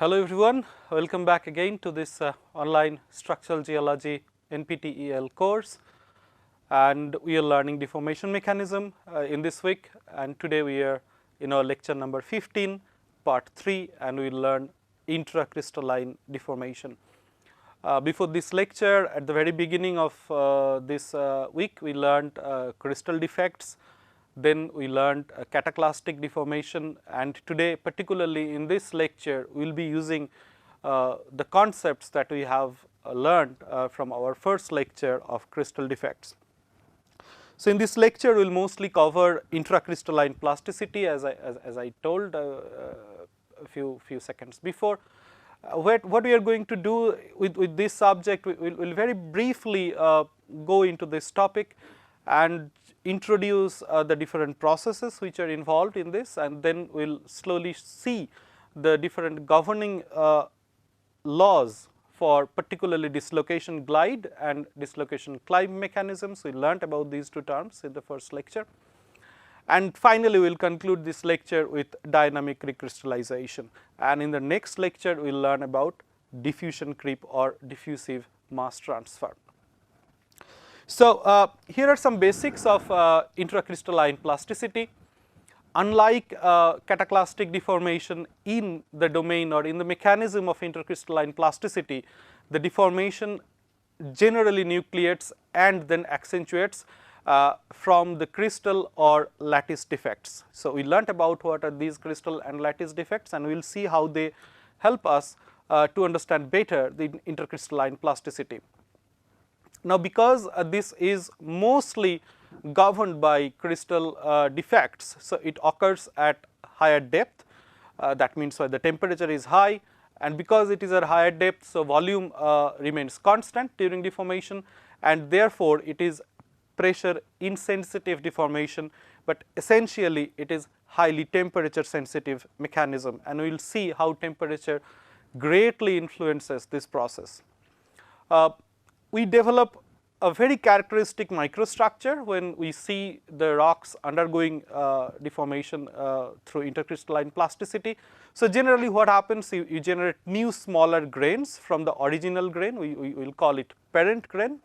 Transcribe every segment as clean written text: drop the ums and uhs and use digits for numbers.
Hello everyone, welcome back again to this online structural geology NPTEL course, and we are learning deformation mechanism in this week, and today we are in our lecture number 15 part 3, and we will learn intracrystalline deformation. Before this lecture, at the very beginning of this week, we learned crystal defects. Then we learned cataclastic deformation, and today, particularly in this lecture, we will be using the concepts that we have learned from our first lecture of crystal defects. So, in this lecture, we will mostly cover intracrystalline plasticity, as I told a few seconds before. What we are going to do with this subject, we will very briefly go into this topic and introduce the different processes which are involved in this, and then we will slowly see the different governing laws for particularly dislocation glide and dislocation climb mechanisms. We learnt about these two terms in the first lecture. And finally, we will conclude this lecture with dynamic recrystallization, and in the next lecture we will learn about diffusion creep or diffusive mass transfer. So, here are some basics of intracrystalline plasticity. Unlike cataclastic deformation, in the domain or in the mechanism of intracrystalline plasticity, the deformation generally nucleates and then accentuates from the crystal or lattice defects. So, we learnt about what are these crystal and lattice defects, and we will see how they help us to understand better the intracrystalline plasticity. Now, because this is mostly governed by crystal defects, so it occurs at higher depth, that means the temperature is high, and because it is at higher depth, so volume remains constant during deformation, and therefore, it is pressure insensitive deformation, but essentially it is highly temperature sensitive mechanism, and we will see how temperature greatly influences this process. We develop a very characteristic microstructure when we see the rocks undergoing deformation through intercrystalline plasticity. So, generally what happens, you generate new smaller grains from the original grain, we will call it parent grain.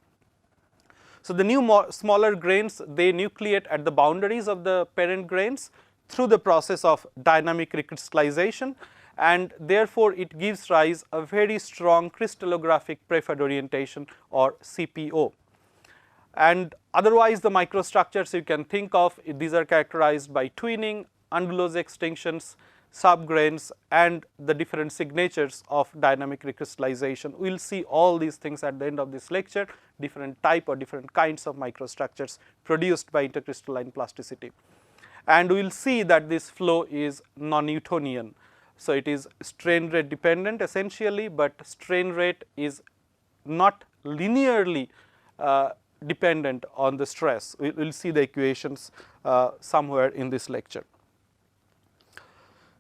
So, the new smaller grains, they nucleate at the boundaries of the parent grains through the process of dynamic recrystallization, and therefore, it gives rise a very strong crystallographic preferred orientation or CPO. And otherwise, the microstructures you can think of, these are characterized by twinning, undulose extinctions, subgrains, and the different signatures of dynamic recrystallization. We will see all these things at the end of this lecture, different type or different kinds of microstructures produced by intercrystalline plasticity. And we will see that this flow is non-Newtonian. So, it is strain rate dependent essentially, but strain rate is not linearly dependent on the stress. We will see the equations somewhere in this lecture.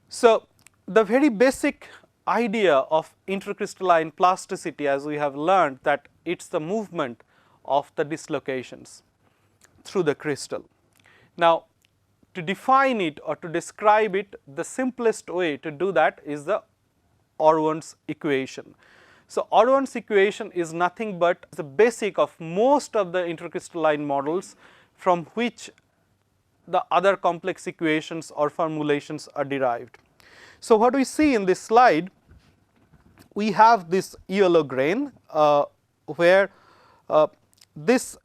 So, the very basic idea of intracrystalline plasticity, as we have learned, that it is the movement of the dislocations through the crystal. Now, to define it or to describe it, the simplest way to do that is the Orwan's equation. So, Orwan's equation is nothing but the basic of most of the intracrystalline models from which the other complex equations or formulations are derived. So, what we see in this slide, we have this yellow grain where this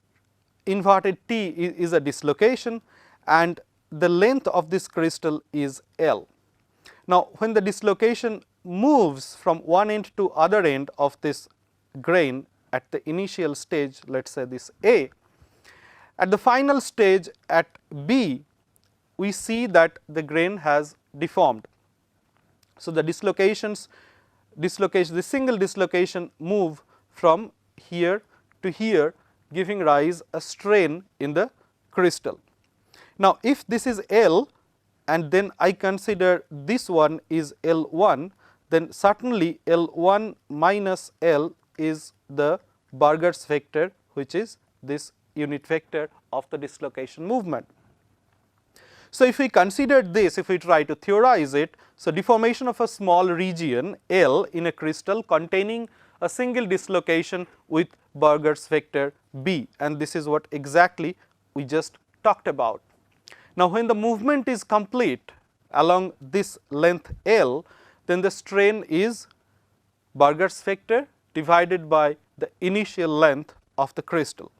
inverted T is a dislocation, and the length of this crystal is L. Now, when the dislocation moves from one end to other end of this grain at the initial stage, let us say this A, at the final stage at B, we see that the grain has deformed. So, the the single dislocation move from here to here, giving rise a strain in the crystal. Now, if this is L and then I consider this one is L1, then certainly L1 minus L is the Burger's vector, which is this unit vector of the dislocation movement. So, if we consider this, if we try to theorize it, so deformation of a small region L in a crystal containing a single dislocation with Burger's vector B, and this is what exactly we just talked about. Now, when the movement is complete along this length L, then the strain is Burger's vector divided by the initial length of the crystal.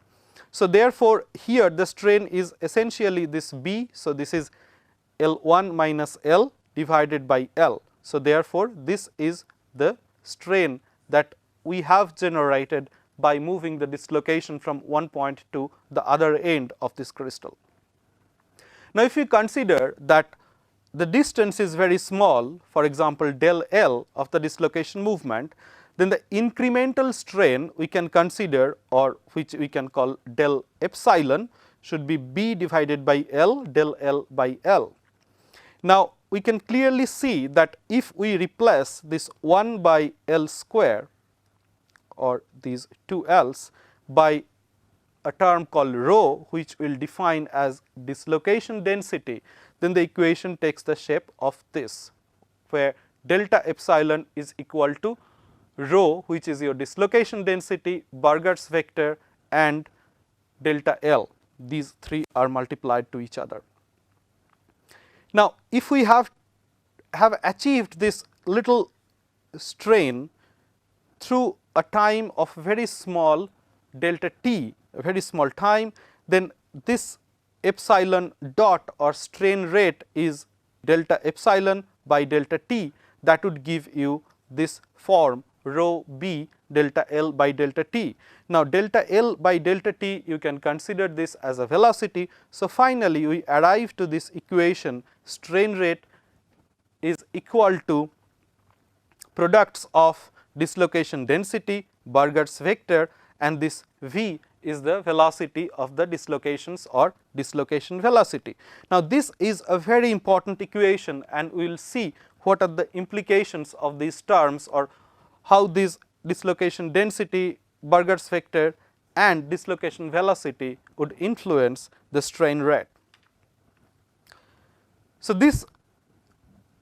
So, therefore, here the strain is essentially this B. So, this is L1 minus L divided by L. So, therefore, this is the strain that we have generated by moving the dislocation from one point to the other end of this crystal. Now, if we consider that the distance is very small, for example, del L of the dislocation movement, then the incremental strain we can consider, or which we can call del epsilon, should be B divided by L, del L by L. Now, we can clearly see that if we replace this 1 by L square, or these two L's, by a term called rho, which we will define as dislocation density, then the equation takes the shape of this, where delta epsilon is equal to rho, which is your dislocation density, Burger's vector, and delta L. These three are multiplied to each other. Now, if we have achieved this little strain through a time of very small delta t, a very small time, then this epsilon dot or strain rate is delta epsilon by delta t. That would give you this form rho b delta L by delta t. Now, delta L by delta t, you can consider this as a velocity. So, finally, we arrive to this equation, strain rate is equal to products of dislocation density, Burger's vector, and this v is the velocity of the dislocations or dislocation velocity. Now, this is a very important equation, and we will see what are the implications of these terms, or how this dislocation density, Burger's vector, and dislocation velocity would influence the strain rate. So, this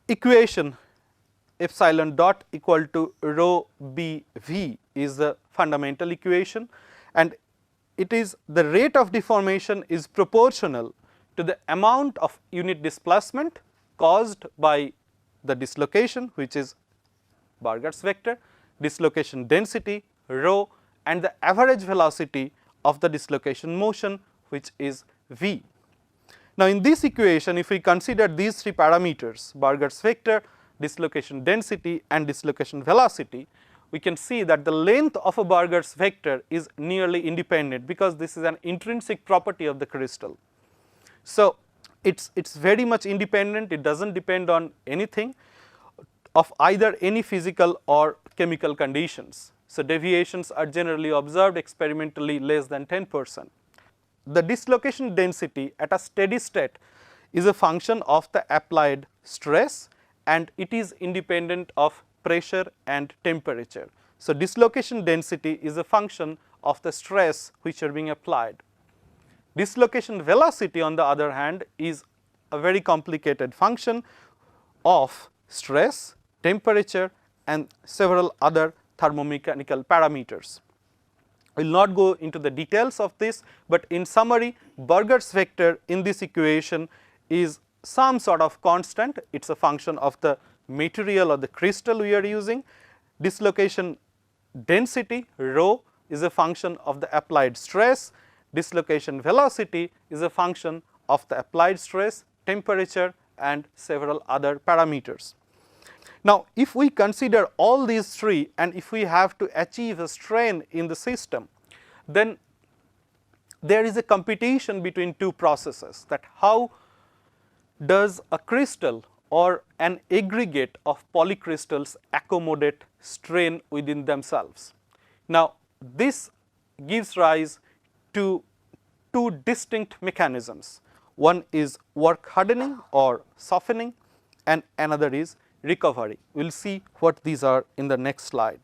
equation epsilon dot equal to rho b v is the fundamental equation, and it is the rate of deformation is proportional to the amount of unit displacement caused by the dislocation, which is Burger's vector, dislocation density rho, and the average velocity of the dislocation motion, which is v. Now, in this equation, if we consider these three parameters, Burger's vector, dislocation density, and dislocation velocity, we can see that the length of a Burger's vector is nearly independent, because this is an intrinsic property of the crystal. So, it is very much independent, it does not depend on anything of either any physical or chemical conditions. So, deviations are generally observed experimentally less than 10%. The dislocation density at a steady state is a function of the applied stress, and it is independent of pressure and temperature. So, dislocation density is a function of the stress which are being applied. Dislocation velocity, on the other hand, is a very complicated function of stress, temperature, and several other thermomechanical parameters. We will not go into the details of this, but in summary, Burger's vector in this equation is some sort of constant. It is a function of the material or the crystal we are using. Dislocation density rho is a function of the applied stress. Dislocation velocity is a function of the applied stress, temperature, and several other parameters. Now, if we consider all these three, and if we have to achieve a strain in the system, then there is a competition between two processes, that how does a crystal or an aggregate of polycrystals accommodate strain within themselves. Now, this gives rise to two distinct mechanisms. One is work hardening or softening, and another is recovery. We will see what these are in the next slide.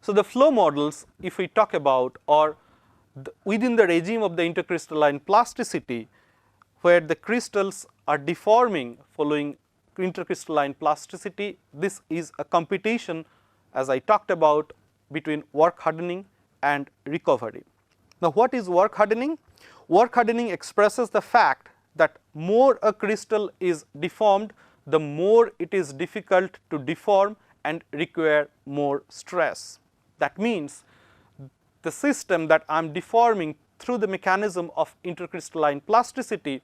So, the flow models, if we talk about, or within the regime of the intercrystalline plasticity, where the crystals are deforming following intracrystalline plasticity. This is a competition, as I talked about, between work hardening and recovery. Now, what is work hardening? Work hardening expresses the fact that more a crystal is deformed, the more it is difficult to deform and require more stress. That means the system that I am deforming through the mechanism of intercrystalline plasticity,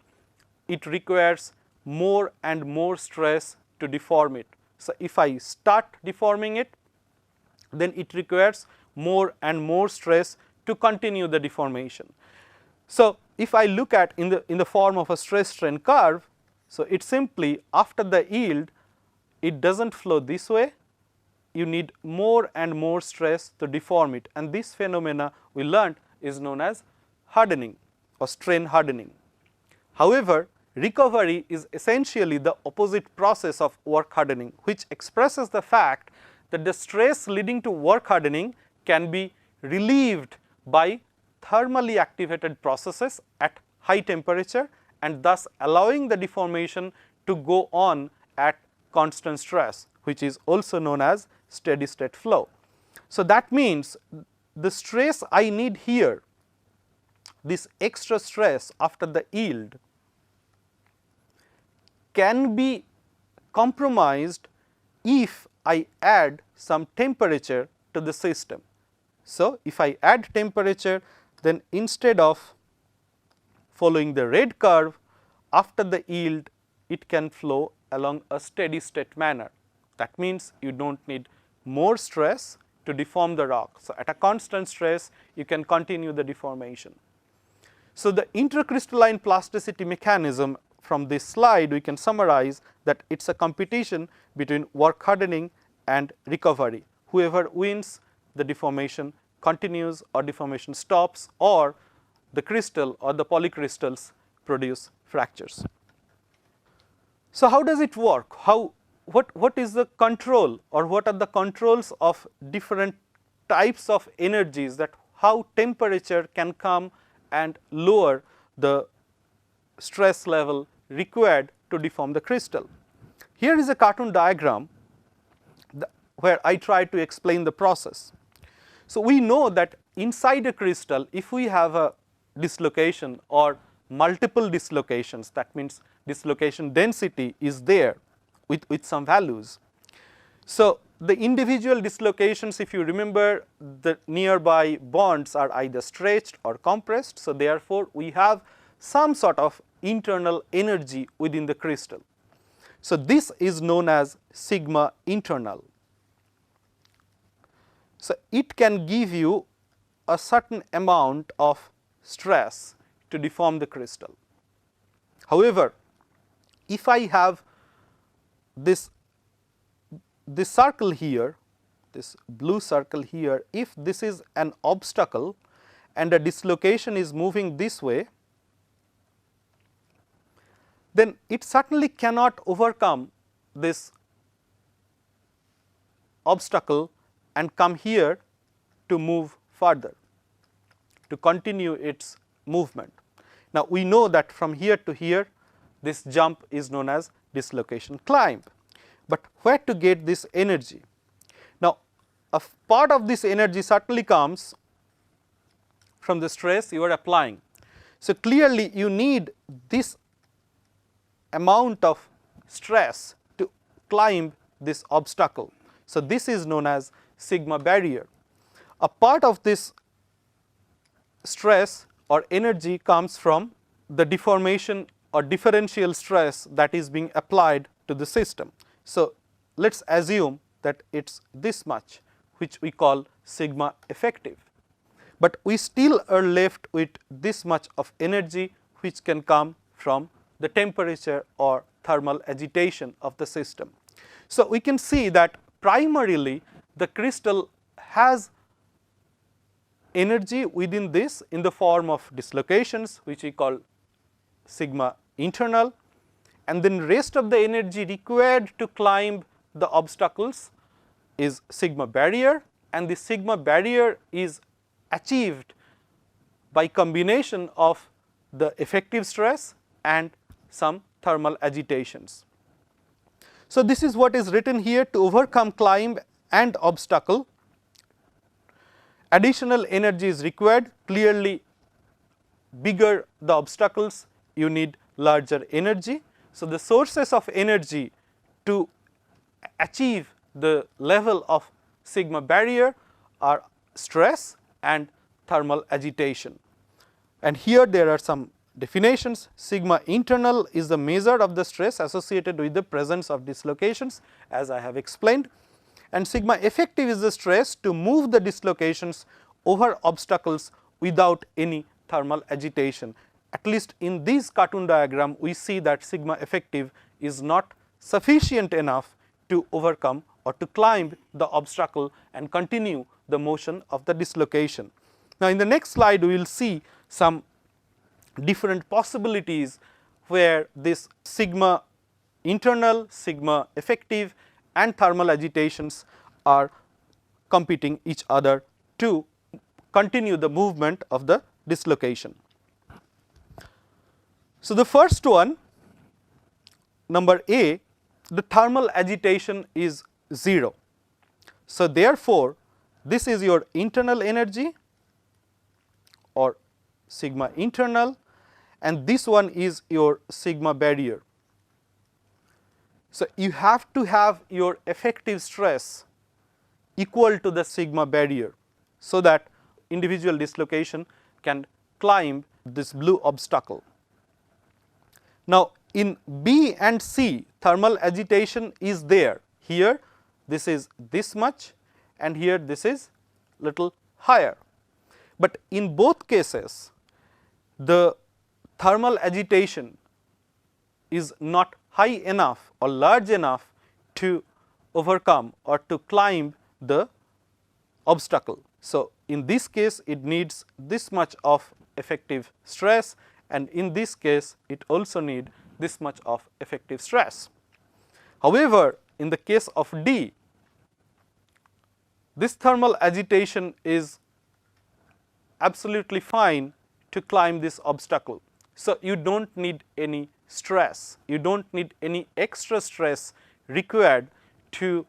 it requires more and more stress to deform it. So, if I start deforming it, then it requires more and more stress to continue the deformation. So, if I look at in the form of a stress strain curve, so it simply after the yield, it does not flow this way, you need more and more stress to deform it, and this phenomena we learned is known as hardening or strain hardening. However, recovery is essentially the opposite process of work hardening, which expresses the fact that the stress leading to work hardening can be relieved by thermally activated processes at high temperature, and thus allowing the deformation to go on at constant stress, which is also known as steady state flow. So, that means the stress I need here, this extra stress after the yield, can be compromised if I add some temperature to the system. So, if I add temperature, then instead of following the red curve, after the yield it can flow along a steady state manner. That means you do not need more stress to deform the rock. So, at a constant stress you can continue the deformation. So, the intracrystalline plasticity mechanism from this slide we can summarize that it is a competition between work hardening and recovery. Whoever wins, the deformation continues or deformation stops, or the crystal or the polycrystals produce fractures. So, how does it work? What is the control, or what are the controls of different types of energies, that how temperature can come and lower the stress level required to deform the crystal? Here is a cartoon diagram where I try to explain the process. So, we know that inside a crystal, if we have a dislocation or multiple dislocations, that means dislocation density is there with some values. So, the individual dislocations, if you remember, the nearby bonds are either stretched or compressed. So, therefore, we have some sort of internal energy within the crystal. So, this is known as sigma internal. So, it can give you a certain amount of stress to deform the crystal. However, if I have this circle here, this blue circle here, if this is an obstacle and a dislocation is moving this way, then it certainly cannot overcome this obstacle and come here to move further, to continue its movement. Now, we know that from here to here, this jump is known as dislocation climb, but where to get this energy? Now, a part of this energy certainly comes from the stress you are applying. So, clearly you need this amount of stress to climb this obstacle. So, this is known as sigma barrier. A part of this stress or energy comes from the deformation or differential stress that is being applied to the system. So, let us assume that it is this much, which we call sigma effective, but we still are left with this much of energy which can come from the temperature or thermal agitation of the system. So, we can see that primarily the crystal has energy within this in the form of dislocations, which we call sigma internal, and then rest of the energy required to climb the obstacles is sigma barrier, and the sigma barrier is achieved by combination of the effective stress and some thermal agitations. So, this is what is written here: to overcome climb and obstacle, additional energy is required. Clearly, bigger the obstacles, you need larger energy. So, the sources of energy to achieve the level of sigma barrier are stress and thermal agitation. And here there are some definitions. Sigma internal is the measure of the stress associated with the presence of dislocations, as I have explained, and sigma effective is the stress to move the dislocations over obstacles without any thermal agitation. At least in this cartoon diagram, we see that sigma effective is not sufficient enough to overcome or to climb the obstacle and continue the motion of the dislocation. Now, in the next slide, we will see some different possibilities where this sigma internal, sigma effective and thermal agitations are competing each other to continue the movement of the dislocation. So, the first one, number A, the thermal agitation is 0. So, therefore, this is your internal energy or sigma internal, and this one is your sigma barrier. So, you have to have your effective stress equal to the sigma barrier, so that individual dislocation can climb this blue obstacle. Now, in B and C, thermal agitation is there. Here this is this much and here this is little higher. But in both cases, the thermal agitation is not high enough or large enough to overcome or to climb the obstacle. So, in this case it needs this much of effective stress, and in this case it also need this much of effective stress. However, in the case of D, this thermal agitation is absolutely fine to climb this obstacle. So, you do not need any stress, you do not need any extra stress required to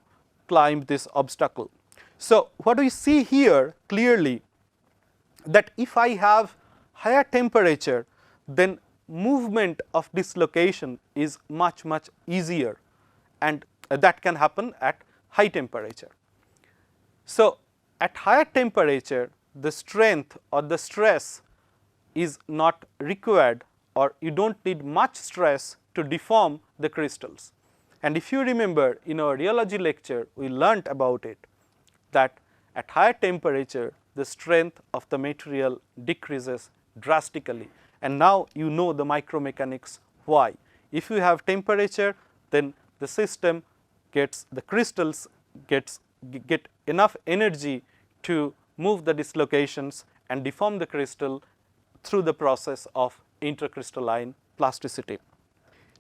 climb this obstacle. So, what we see here clearly, that if I have higher temperature, then movement of dislocation is much easier, and that can happen at high temperature. So, at higher temperature, the strength or the stress is not required, or you do not need much stress to deform the crystals. And if you remember, in our rheology lecture we learnt about it, that at higher temperature the strength of the material decreases drastically, and now you know the micromechanics why. If you have temperature, then the system gets, the crystals get enough energy to move the dislocations and deform the crystal through the process of intracrystalline plasticity.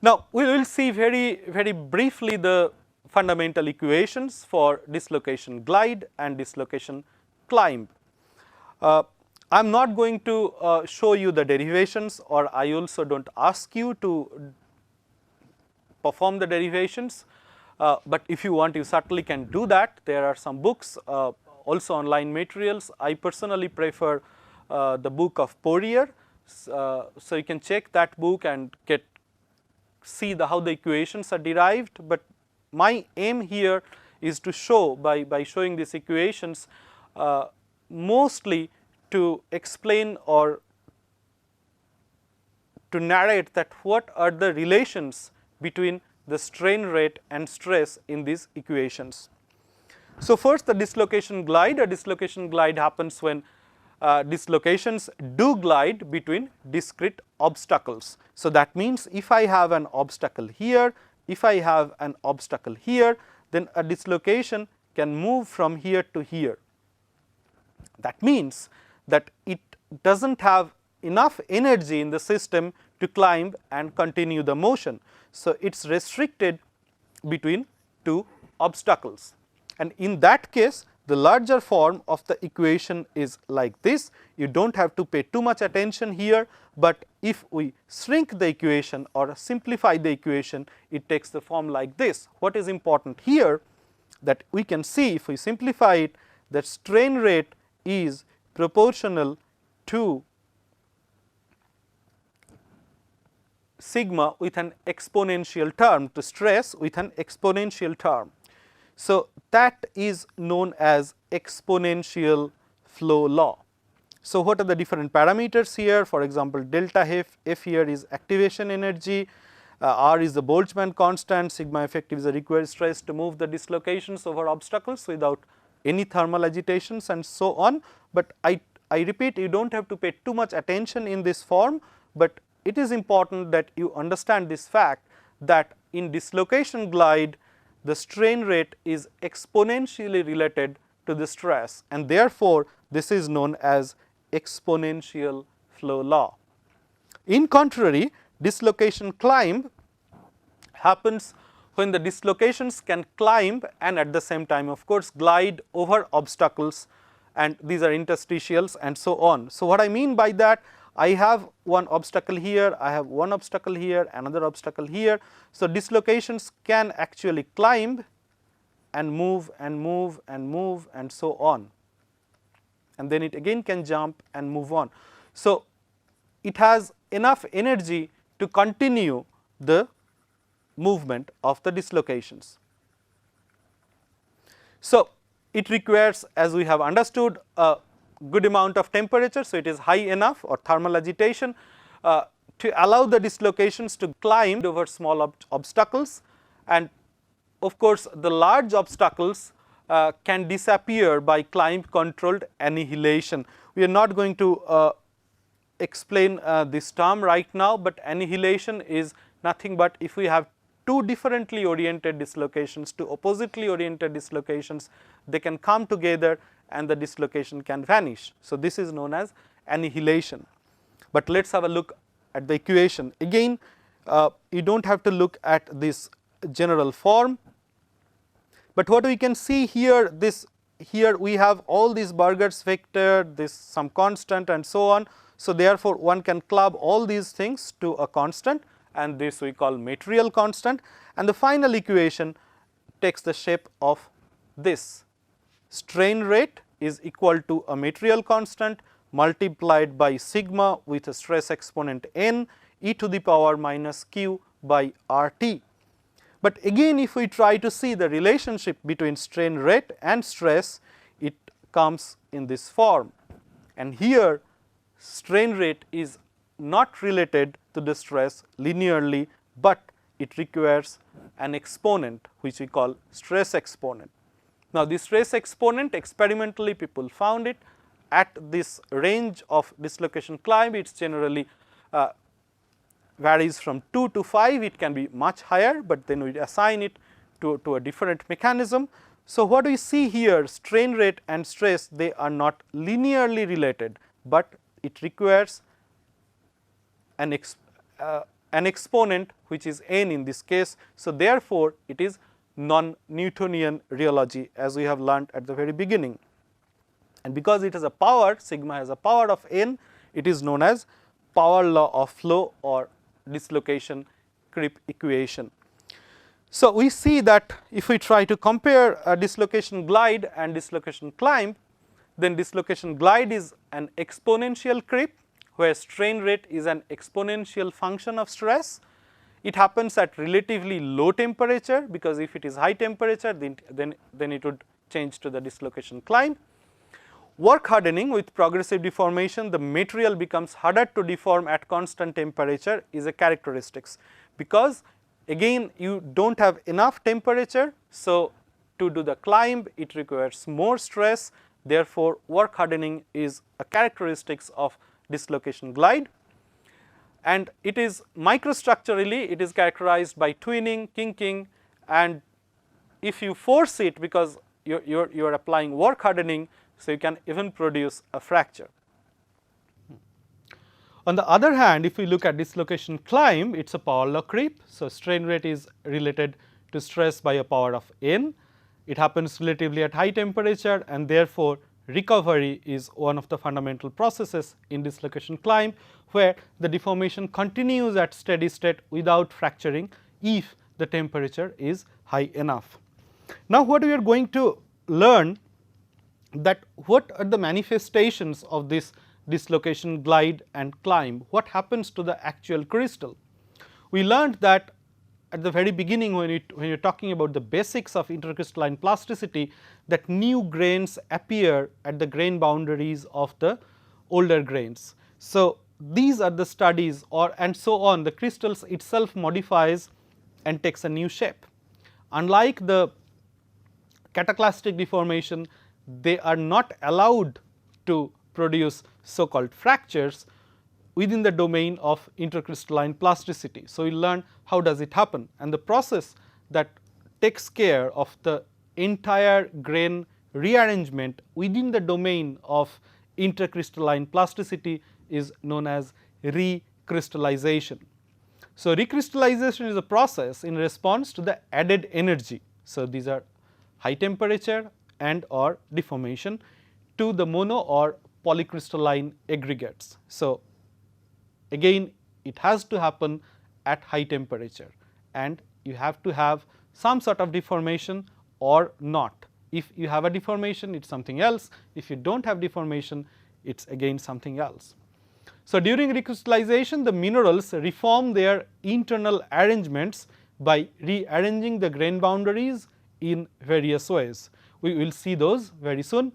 Now, we will see very briefly the fundamental equations for dislocation glide and dislocation climb. I am not going to show you the derivations, or I also do not ask you to perform the derivations, but if you want, you certainly can do that. There are some books, also online materials. I personally prefer the book of Poirier, so you can check that book and see how the equations are derived. But my aim here is to show, by showing these equations, mostly to explain or to narrate that what are the relations between the strain rate and stress in these equations. So, first the dislocation glide. A dislocation glide happens when dislocations do glide between discrete obstacles. So, that means if I have an obstacle here, if I have an obstacle here, then a dislocation can move from here to here. That means that it does not have enough energy in the system to climb and continue the motion. So, it is restricted between two obstacles, and in that case the larger form of the equation is like this. You do not have to pay too much attention here, but if we shrink the equation or simplify the equation, it takes the form like this. What is important here that we can see, if we simplify it, that strain rate is proportional to sigma with an exponential term, to stress with an exponential term. So, that is known as exponential flow law. So, what are the different parameters here? For example, delta F here is activation energy, R is the Boltzmann constant, sigma effective is the required stress to move the dislocations over obstacles without any thermal agitations and so on. But I repeat, you do not have to pay too much attention in this form, but it is important that you understand this fact that in dislocation glide, the strain rate is exponentially related to the stress, and therefore, this is known as exponential flow law. In contrary, dislocation climb happens when the dislocations can climb and at the same time, of course, glide over obstacles, and these are interstitials and so on. So, what I mean by that, I have one obstacle here, I have one obstacle here, another obstacle here. So, dislocations can actually climb and move and move and move and so on, and then it again can jump and move on. So, it has enough energy to continue the movement of the dislocations. So, it requires, as we have understood, a good amount of temperature. So, it is high enough or thermal agitation to allow the dislocations to climb over small obstacles, and of course, the large obstacles can disappear by climb controlled annihilation. We are not going to explain this term right now, but annihilation is nothing but if we have two differently oriented dislocations, two oppositely oriented dislocations, they can come together and the dislocation can vanish. So, this is known as annihilation. But let us have a look at the equation. Again, you do not have to look at this general form, but what we can see here, here we have all these Burger's vector, this some constant and so on. So, therefore, one can club all these things to a constant, and this we call material constant, and the final equation takes the shape of this. Strain rate is equal to a material constant multiplied by sigma with a stress exponent n e to the power minus q by RT. But again, if we try to see the relationship between strain rate and stress, it comes in this form, and here strain rate is not related to the stress linearly, but it requires an exponent which we call stress exponent. Now, this stress exponent experimentally people found it at this range of dislocation climb, it is generally varies from 2 to 5, it can be much higher, but then we assign it to a different mechanism. So, what we see here, strain rate and stress, they are not linearly related, but it requires an exponent which is n in this case. So, therefore, it is non-Newtonian rheology, as we have learnt at the very beginning, and because it has a power, sigma has a power of n, it is known as power law of flow or dislocation creep equation. So, we see that if we try to compare a dislocation glide and dislocation climb, then dislocation glide is an exponential creep, where strain rate is an exponential function of stress. It happens at relatively low temperature, because if it is high temperature, then it would change to the dislocation climb. Work hardening with progressive deformation, the material becomes harder to deform at constant temperature is a characteristics, because again you do not have enough temperature. So, to do the climb it requires more stress, therefore, work hardening is a characteristics of dislocation glide, and it is microstructurally it is characterized by twinning, kinking, and if you force it, because you are applying work hardening, so you can even produce a fracture. On the other hand, if we look at dislocation climb, it is a power law creep. So, strain rate is related to stress by a power of n, it happens relatively at high temperature, and therefore, recovery is one of the fundamental processes in dislocation climb, where the deformation continues at steady state without fracturing if the temperature is high enough. Now, what we are going to learn, that what are the manifestations of this dislocation glide and climb, what happens to the actual crystal. We learned that at the very beginning, when you are talking about the basics of intercrystalline plasticity, that new grains appear at the grain boundaries of the older grains. So, these are the studies, or and so on, the crystals itself modifies and takes a new shape. Unlike the cataclastic deformation, they are not allowed to produce so called fractures within the domain of intercrystalline plasticity. So, we will learn how does it happen, and the process that takes care of the entire grain rearrangement within the domain of intercrystalline plasticity is known as recrystallization. So, recrystallization is a process in response to the added energy. So, these are high temperature and or deformation to the mono or polycrystalline aggregates. So, again it has to happen at high temperature, and you have to have some sort of deformation or not. If you have a deformation, it is something else. If you do not have deformation, it is again something else. So, during recrystallization, the minerals reform their internal arrangements by rearranging the grain boundaries in various ways. We will see those very soon.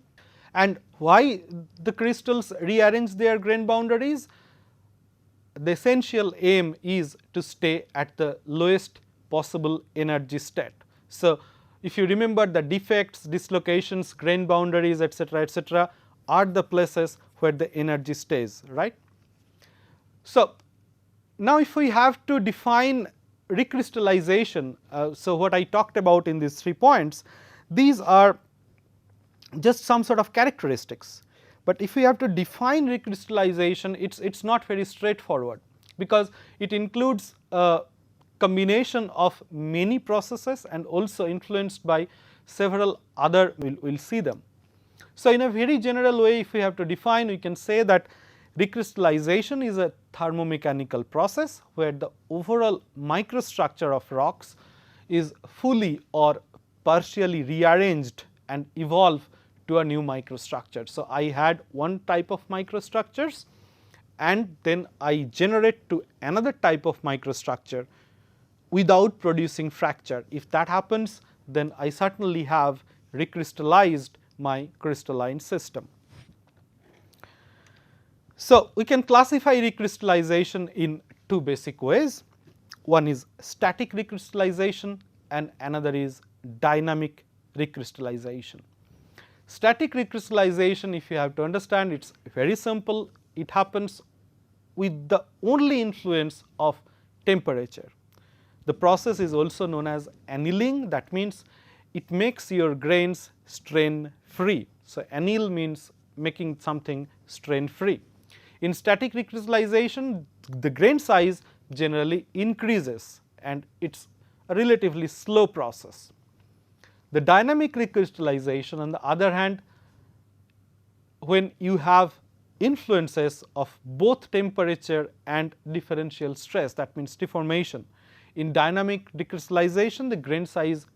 And why the crystals rearrange their grain boundaries? The essential aim is to stay at the lowest possible energy state. So, if you remember, the defects, dislocations, grain boundaries, etc., are the places where the energy stays, right. So, now if we have to define recrystallization, so what I talked about in these 3 points, these are just some sort of characteristics. But if we have to define recrystallization, it is not very straightforward, because it includes a combination of many processes and also influenced by several other, we will see them. So, in a very general way, if we have to define, we can say that recrystallization is a thermomechanical process where the overall microstructure of rocks is fully or partially rearranged and evolve to a new microstructure. So, I had one type of microstructures, and then I generate to another type of microstructure without producing fracture. If that happens, then I certainly have recrystallized my crystalline system. So, we can classify recrystallization in 2 basic ways. One is static recrystallization and another is dynamic recrystallization. Static recrystallization, if you have to understand, it is very simple. It happens with the only influence of temperature. The process is also known as annealing. That means it makes your grains strain free. So, anneal means making something strain free. In static recrystallization, the grain size generally increases and it is a relatively slow process. The dynamic recrystallization, on the other hand, when you have influences of both temperature and differential stress, that means deformation. In dynamic recrystallization, the grain size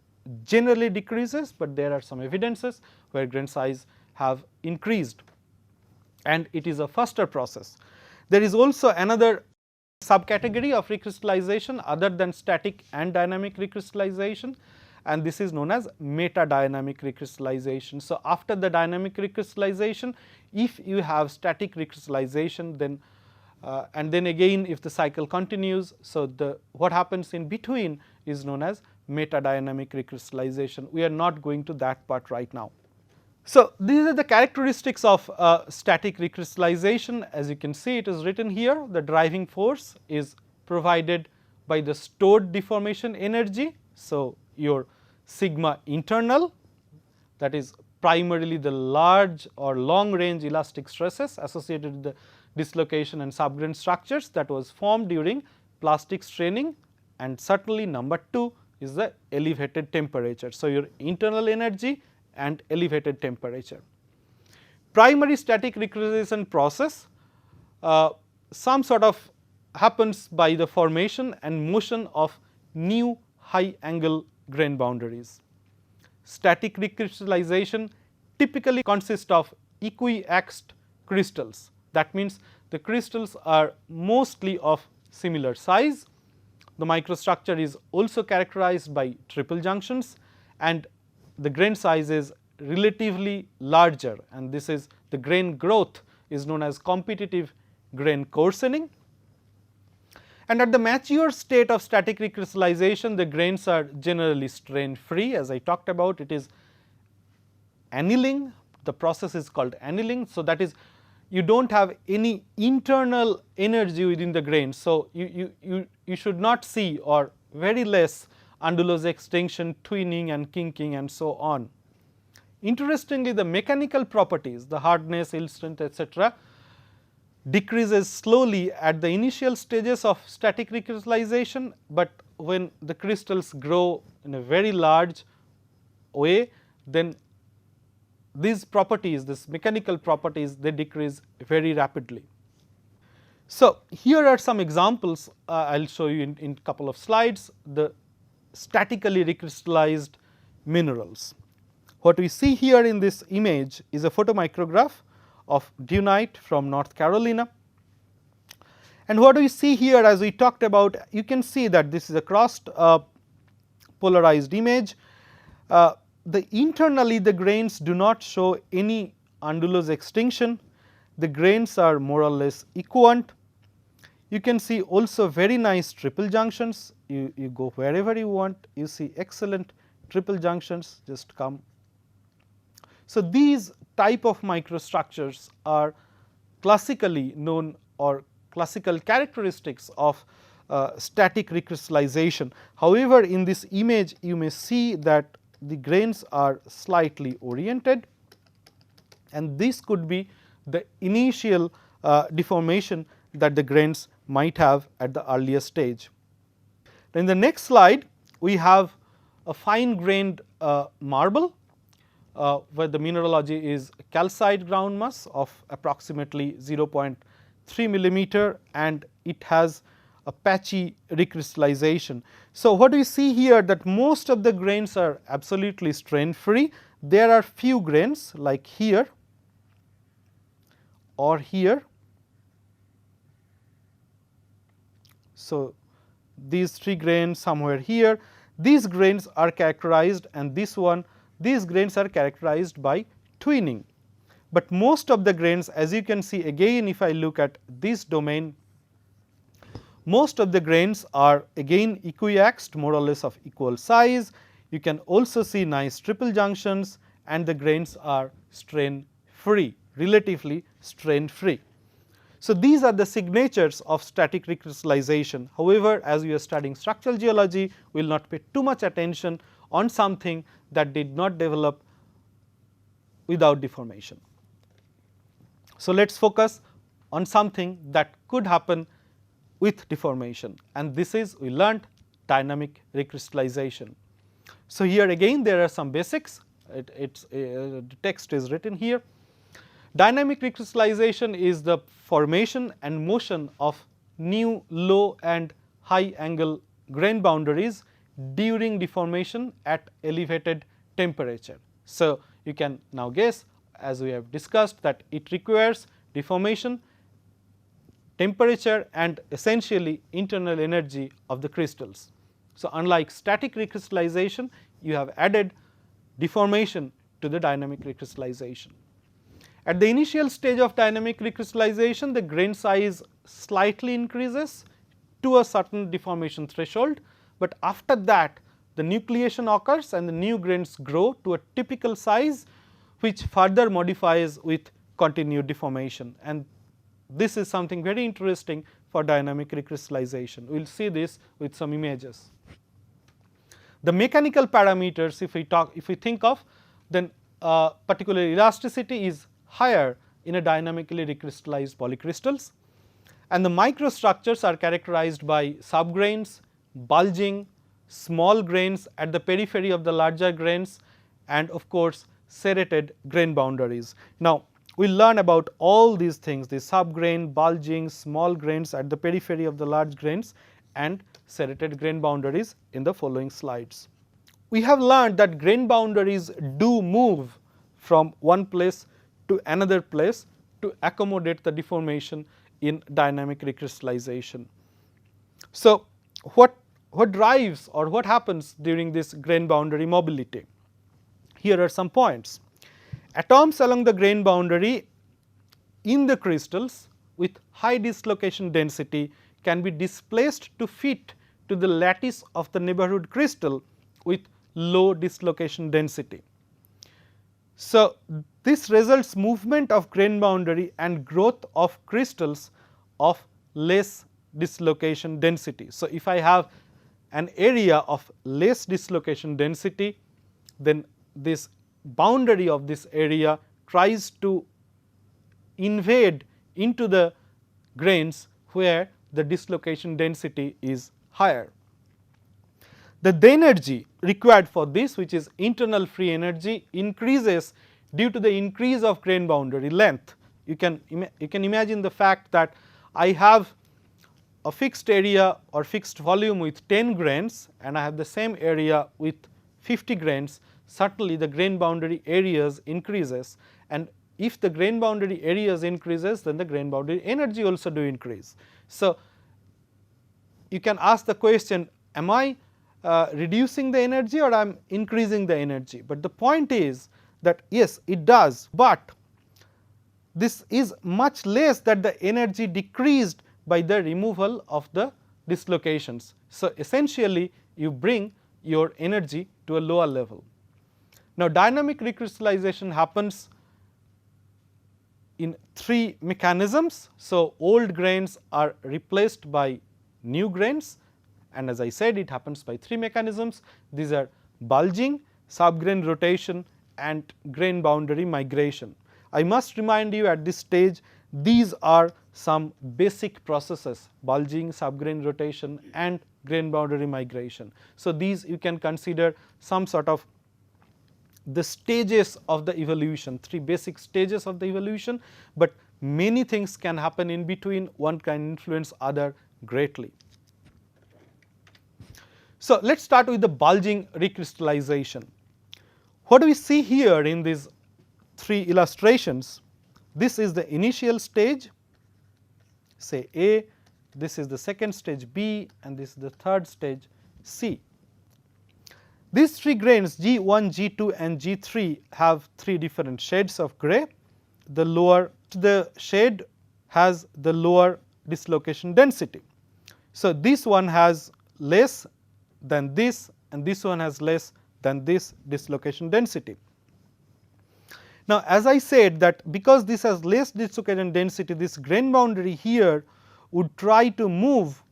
generally decreases, but there are some evidences where grain size have increased, and it is a faster process. There is also another subcategory of recrystallization other than static and dynamic recrystallization, and this is known as metadynamic recrystallization. So, after the dynamic recrystallization, if you have static recrystallization, then and then again if the cycle continues, so the what happens in between is known as metadynamic recrystallization. We are not going to that part right now. So, these are the characteristics of static recrystallization. As you can see, it is written here, the driving force is provided by the stored deformation energy. So, your sigma internal, that is primarily the large or long range elastic stresses associated with the dislocation and subgrain structures that was formed during plastic straining, and certainly number 2 is the elevated temperature. So, your internal energy and elevated temperature. Primary static recrystallization process, some sort of happens by the formation and motion of new high angle grain boundaries. Static recrystallization typically consists of equiaxed crystals. That means, the crystals are mostly of similar size. The microstructure is also characterized by triple junctions, and the grain size is relatively larger, and this is the grain growth is known as competitive grain coarsening. And at the mature state of static recrystallization, the grains are generally strain free. As I talked about, it is annealing, the process is called annealing. So, that is, you do not have any internal energy within the grain. So, you should not see, or very less, undulose extension, twinning and kinking and so on. Interestingly, the mechanical properties, the hardness, yield strength, etc., decreases slowly at the initial stages of static recrystallization, but when the crystals grow in a very large way, then these properties, this mechanical properties, they decrease very rapidly. So, here are some examples I will show you in couple of slides, the statically recrystallized minerals. What we see here in this image is a photomicrograph of dunite from North Carolina. And what we see here, as we talked about, you can see that this is a crossed polarized image. Internally the grains do not show any undulose extinction, the grains are more or less equant. You can see also very nice triple junctions, you go wherever you want, you see excellent triple junctions just come. So, these type of microstructures are classically known, or classical characteristics of static recrystallization. However, in this image you may see that the grains are slightly oriented, and this could be the initial deformation that the grains might have at the earliest stage. In the next slide, we have a fine grained marble, where the mineralogy is calcite ground mass of approximately 0.3 millimeter, and it has a patchy recrystallization. So, what we see here, that most of the grains are absolutely strain free. There are few grains like here or here. So, these 3 grains somewhere here, these grains are characterized, and these grains are characterized by twinning. But most of the grains, as you can see again, if I look at this domain, most of the grains are again equiaxed, more or less of equal size. You can also see nice triple junctions, and the grains are strain free, relatively strain free. So, these are the signatures of static recrystallization. However, as we are studying structural geology, we will not pay too much attention on something that did not develop without deformation. So, let us focus on something that could happen with deformation, and this is, we learnt, dynamic recrystallization. So, here again there are some basics, the text is written here. Dynamic recrystallization is the formation and motion of new low and high angle grain boundaries during deformation at elevated temperature. So, you can now guess, as we have discussed, that it requires deformation, temperature, and essentially internal energy of the crystals. So, unlike static recrystallization, you have added deformation to the dynamic recrystallization. At the initial stage of dynamic recrystallization, the grain size slightly increases to a certain deformation threshold, but after that the nucleation occurs and the new grains grow to a typical size, which further modifies with continued deformation, and this is something very interesting for dynamic recrystallization. We will see this with some images. The mechanical parameters, if we think of, then particularly elasticity is higher in a dynamically recrystallized polycrystals, and the microstructures are characterized by subgrains, bulging, small grains at the periphery of the larger grains, and of course serrated grain boundaries. Now, we will learn about all these things, the subgrain, bulging, small grains at the periphery of the large grains and serrated grain boundaries in the following slides. We have learned that grain boundaries do move from one place to another place to accommodate the deformation in dynamic recrystallization. So, what drives or what happens during this grain boundary mobility? Here are some points. Atoms along the grain boundary in the crystals with high dislocation density can be displaced to fit to the lattice of the neighborhood crystal with low dislocation density. So, this results movement of grain boundary and growth of crystals of less dislocation density. So, if I have an area of less dislocation density, then this boundary of this area tries to invade into the grains where the dislocation density is higher. The energy required for this, which is internal free energy, increases due to the increase of grain boundary length. You can imagine the fact that I have a fixed area or fixed volume with 10 grains and I have the same area with 50 grains. Certainly the grain boundary areas increases, and if the grain boundary areas increases, then the grain boundary energy also do increase. So, you can ask the question, am I reducing the energy or I am increasing the energy? But the point is that yes, it does, but this is much less than the energy decreased by the removal of the dislocations. So, essentially you bring your energy to a lower level. Now, dynamic recrystallization happens in 3 mechanisms. So, old grains are replaced by new grains, and as I said, it happens by 3 mechanisms. These are bulging, subgrain rotation and grain boundary migration. I must remind you at this stage, these are some basic processes: bulging, subgrain rotation and grain boundary migration. So, these you can consider some sort of the stages of the evolution, 3 basic stages of the evolution, but many things can happen in between, one can influence other greatly. So, let us start with the bulging recrystallization. What do we see here in these 3 illustrations? This is the initial stage, say A, this is the second stage B, and this is the third stage C. These 3 grains G1, G2 and G3 have 3 different shades of grey. The lower the shade has the lower dislocation density. So, this one has less than this and this one has less than this dislocation density. Now, as I said that because this has less dislocation density, this grain boundary here would try to move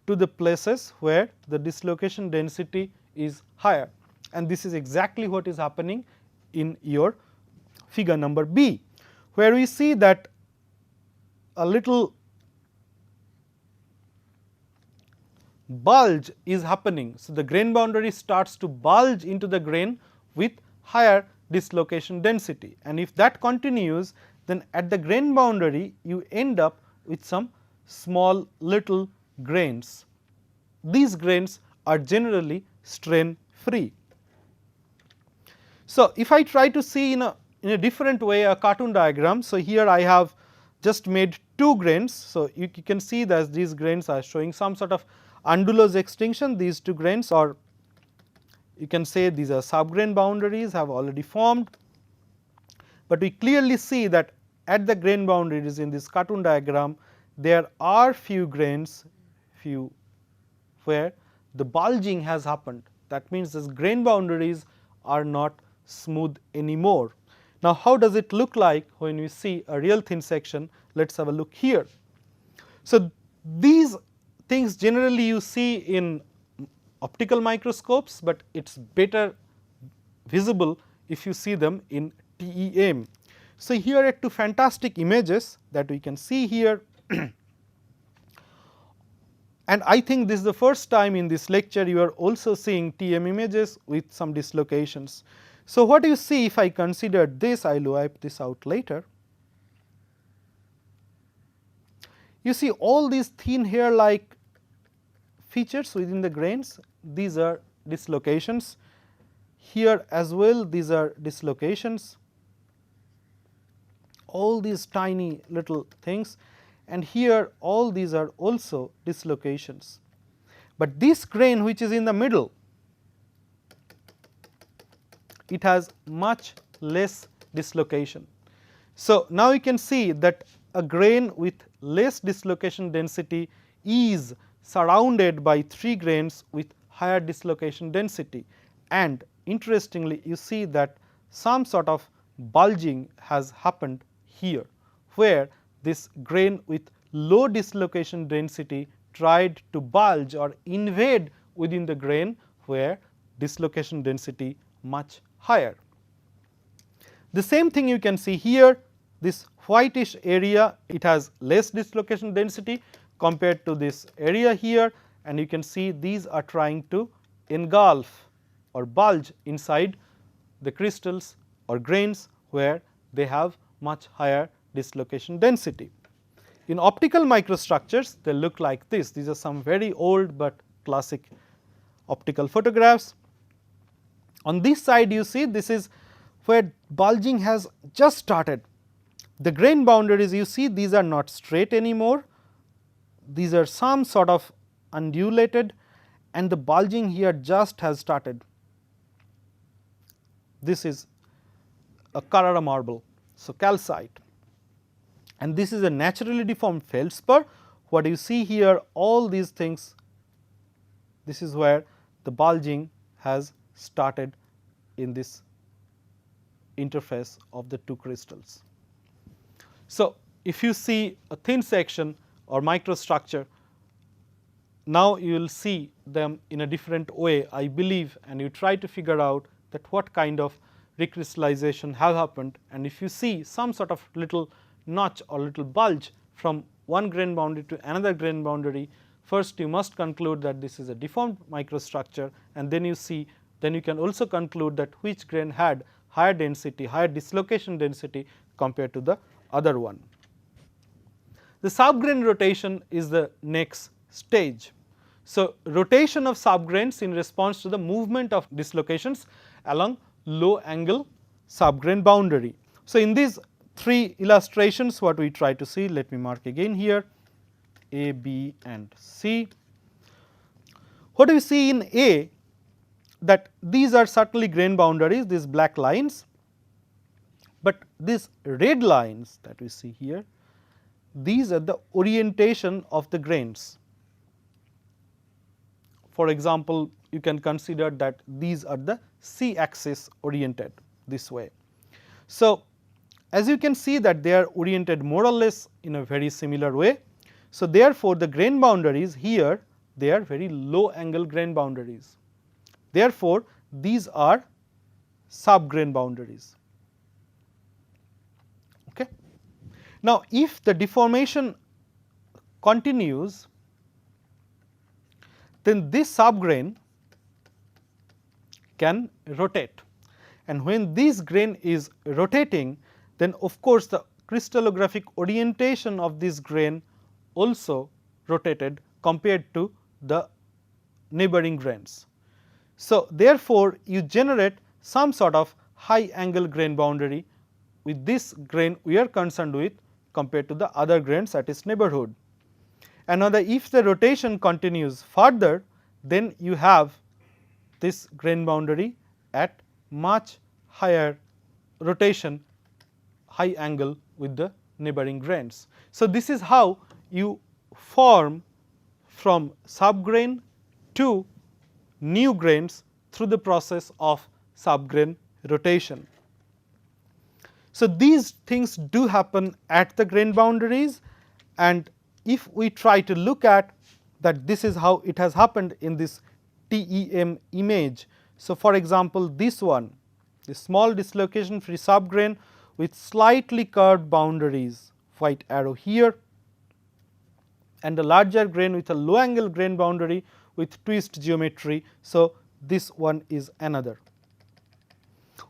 to the places where the dislocation density is higher, and this is exactly what is happening in your figure number B, where we see that a little bulge is happening. So, the grain boundary starts to bulge into the grain with higher dislocation density, and if that continues, then at the grain boundary you end up with some small little grains. These grains are generally strain free. So, if I try to see in a different way a cartoon diagram. So, here I have just made 2 grains. So, you can see that these grains are showing some sort of undulose extinction. These 2 grains, or you can say these are subgrain boundaries, have already formed, but we clearly see that at the grain boundaries in this cartoon diagram there are few grains, where the bulging has happened. That means these grain boundaries are not smooth anymore. Now, how does it look like when we see a real thin section? Let us have a look here. So, these things generally you see in optical microscopes, but it is better visible if you see them in TEM. So, here are 2 fantastic images that we can see here, And I think this is the first time in this lecture you are also seeing TM images with some dislocations. So, what you see if I consider this, I will wipe this out later. You see all these thin hair like features within the grains, these are dislocations. Here as well these are dislocations, all these tiny little things, and here all these are also dislocations. But this grain which is in the middle, it has much less dislocation. So, now you can see that a grain with less dislocation density is surrounded by 3 grains with higher dislocation density, and interestingly you see that some sort of bulging has happened here, where this grain with low dislocation density tried to bulge or invade within the grain where dislocation density much higher. The same thing you can see here, this whitish area, it has less dislocation density compared to this area here, and you can see these are trying to engulf or bulge inside the crystals or grains where they have much higher dislocation density. In optical microstructures they look like this. These are some very old but classic optical photographs. On this side you see this is where bulging has just started. The grain boundaries you see, these are not straight anymore, these are some sort of undulated, and the bulging here just has started. This is a Carrara marble, so calcite, and this is a naturally deformed feldspar. What you see here, all these things, this is where the bulging has started in this interface of the 2 crystals. So, if you see a thin section or microstructure, now you will see them in a different way, I believe, and you try to figure out that what kind of recrystallization have happened, and if you see some sort of little notch or little bulge from one grain boundary to another grain boundary, first you must conclude that this is a deformed microstructure, and then you see, then you can also conclude that which grain had higher density, higher dislocation density compared to the other one. The subgrain rotation is the next stage. So, rotation of subgrains in response to the movement of dislocations along low angle subgrain boundary. So, in these 3 illustrations what we try to see, let me mark again here A, B and C. What do we see in A? That these are certainly grain boundaries, these black lines, but these red lines that we see here, these are the orientation of the grains. For example, you can consider that these are the C axis oriented this way. So, as you can see that they are oriented more or less in a very similar way. So, therefore, the grain boundaries here, they are very low angle grain boundaries. Therefore, these are subgrain boundaries. Okay. Now, if the deformation continues, then this subgrain can rotate, and when this grain is rotating, then of course, the crystallographic orientation of this grain also rotated compared to the neighboring grains. So, therefore, you generate some sort of high angle grain boundary with this grain we are concerned with compared to the other grains at its neighborhood. And now, if the rotation continues further, then you have this grain boundary at much higher rotation, high angle with the neighboring grains. So, this is how you form from subgrain to new grains through the process of subgrain rotation. So, these things do happen at the grain boundaries, and if we try to look at that, this is how it has happened in this TEM image. So, for example, this one, the small dislocation free subgrain with slightly curved boundaries, white arrow here, and a larger grain with a low angle grain boundary with twist geometry. So, this one is another.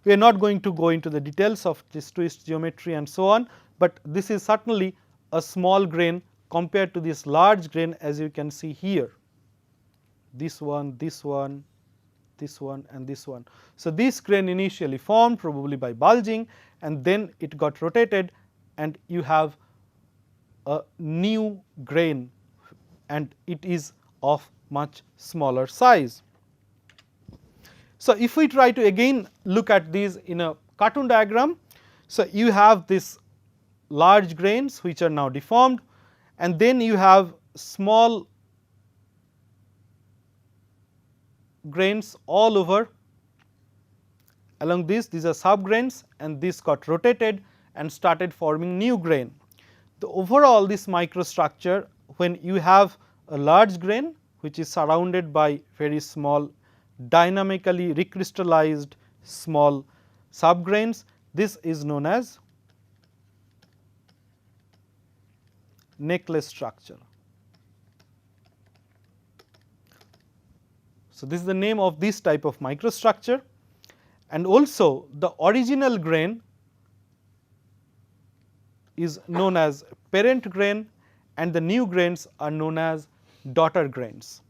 We are not going to go into the details of this twist geometry and so on, but this is certainly a small grain compared to this large grain, as you can see here, this one, this one, this one and this one. So, this grain initially formed probably by bulging, and then it got rotated and you have a new grain, and it is of much smaller size. So, if we try to again look at these in a cartoon diagram, so you have this large grains which are now deformed, and then you have small grains all over along this. These are sub grains, and this got rotated and started forming new grain. The overall this microstructure, when you have a large grain which is surrounded by very small dynamically recrystallized small sub grains, this is known as necklace structure. So, this is the name of this type of microstructure, and also the original grain is known as parent grain, and the new grains are known as daughter grains.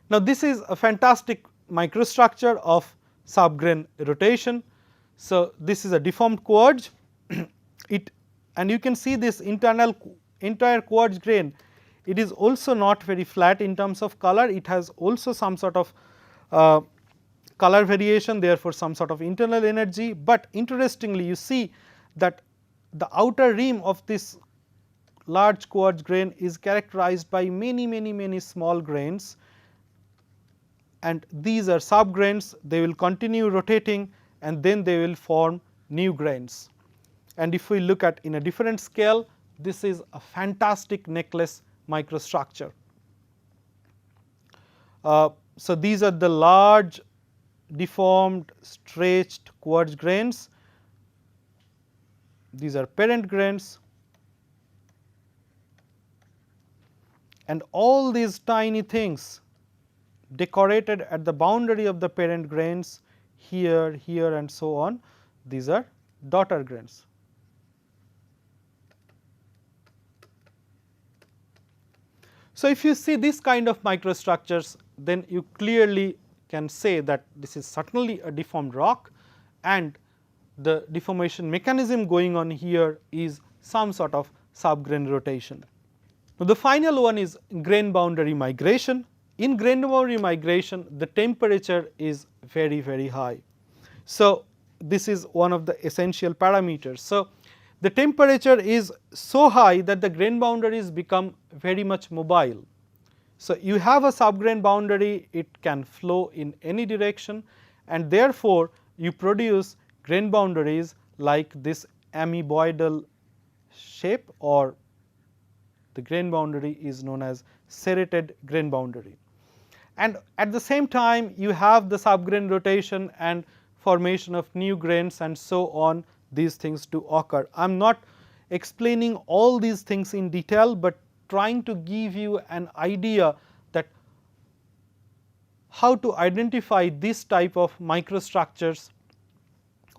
Now, this is a fantastic microstructure of subgrain rotation. So, this is a deformed quartz, and you can see this entire quartz grain, it is also not very flat in terms of color, it has also some sort of color variation, therefore, some sort of internal energy, but interestingly you see that the outer rim of this large quartz grain is characterized by many small grains, and these are sub grains. They will continue rotating and then they will form new grains. And if we look at in a different scale, this is a fantastic necklace microstructure. So, these are the large deformed stretched quartz grains, these are parent grains, and all these tiny things decorated at the boundary of the parent grains here, here and so on, these are daughter grains. So, if you see this kind of microstructures, then you clearly can say that this is certainly a deformed rock, and the deformation mechanism going on here is some sort of subgrain rotation. Now, the final one is grain boundary migration. In grain boundary migration, the temperature is very high. So, this is one of the essential parameters. So, the temperature is so high that the grain boundaries become very much mobile. So, you have a subgrain boundary, it can flow in any direction, and therefore, you produce grain boundaries like this amoeboidal shape, or the grain boundary is known as serrated grain boundary. And at the same time, you have the subgrain rotation and formation of new grains and so on, these things to occur. I am not explaining all these things in detail, but trying to give you an idea that how to identify this type of microstructures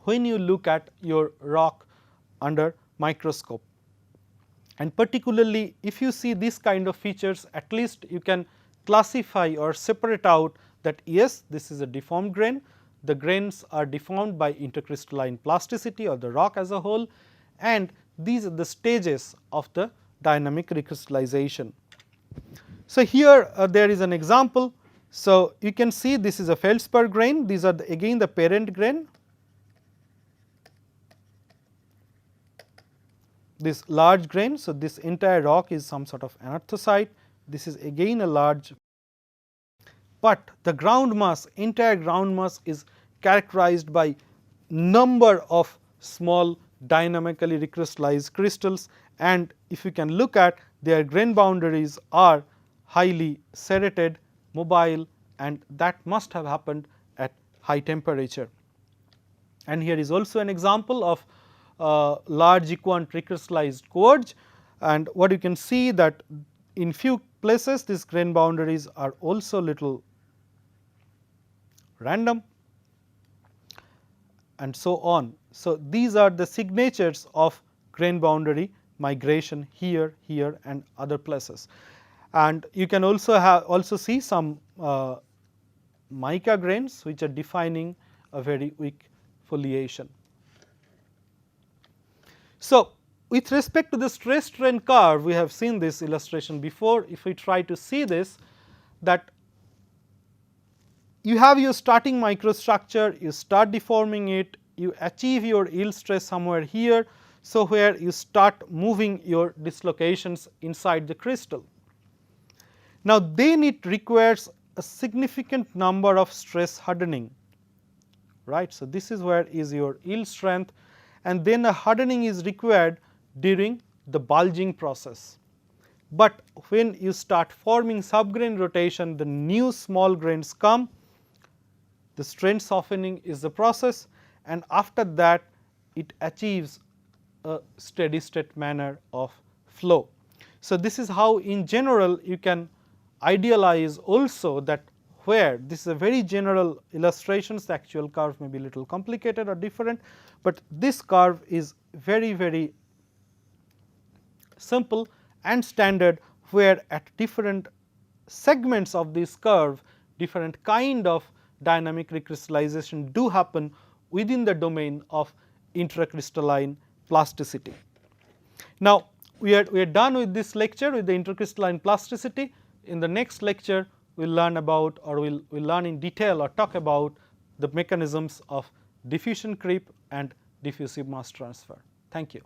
when you look at your rock under microscope. And particularly if you see this kind of features, at least you can classify or separate out that yes, this is a deformed grain, the grains are deformed by intercrystalline plasticity or the rock as a whole, and these are the stages of the dynamic recrystallization. So, here there is an example. So, you can see this is a feldspar grain, these are again the parent grain, this large grain. So, this entire rock is some sort of anorthosite, this is again a large, but the ground mass, entire ground mass is characterized by number of small dynamically recrystallized crystals, and if you can look at their grain boundaries are highly serrated, mobile, and that must have happened at high temperature. And here is also an example of large equant recrystallized quartz. And what you can see that in few places these grain boundaries are also little random and so on. So, these are the signatures of grain boundary migration here, here and other places. And you can also see some mica grains which are defining a very weak foliation. So, with respect to the stress strain curve, we have seen this illustration before. If we try to see this, that you have your starting microstructure, you start deforming it, you achieve your yield stress somewhere here. So, where you start moving your dislocations inside the crystal. Now, then it requires a significant number of stress hardening, right. So, this is where is your yield strength, and then a hardening is required during the bulging process. But when you start forming subgrain rotation, the new small grains come, the strain softening is the process, and after that it achieves a steady state manner of flow. So, this is how in general you can idealize also that where this is a very general illustrations, the actual curve may be little complicated or different, but this curve is very simple and standard, where at different segments of this curve different kind of dynamic recrystallization do happen within the domain of intracrystalline plasticity. Now, we are done with this lecture with the intracrystalline plasticity. In the next lecture, we will learn about, or we will learn in detail or talk about the mechanisms of diffusion creep and diffusive mass transfer. Thank you.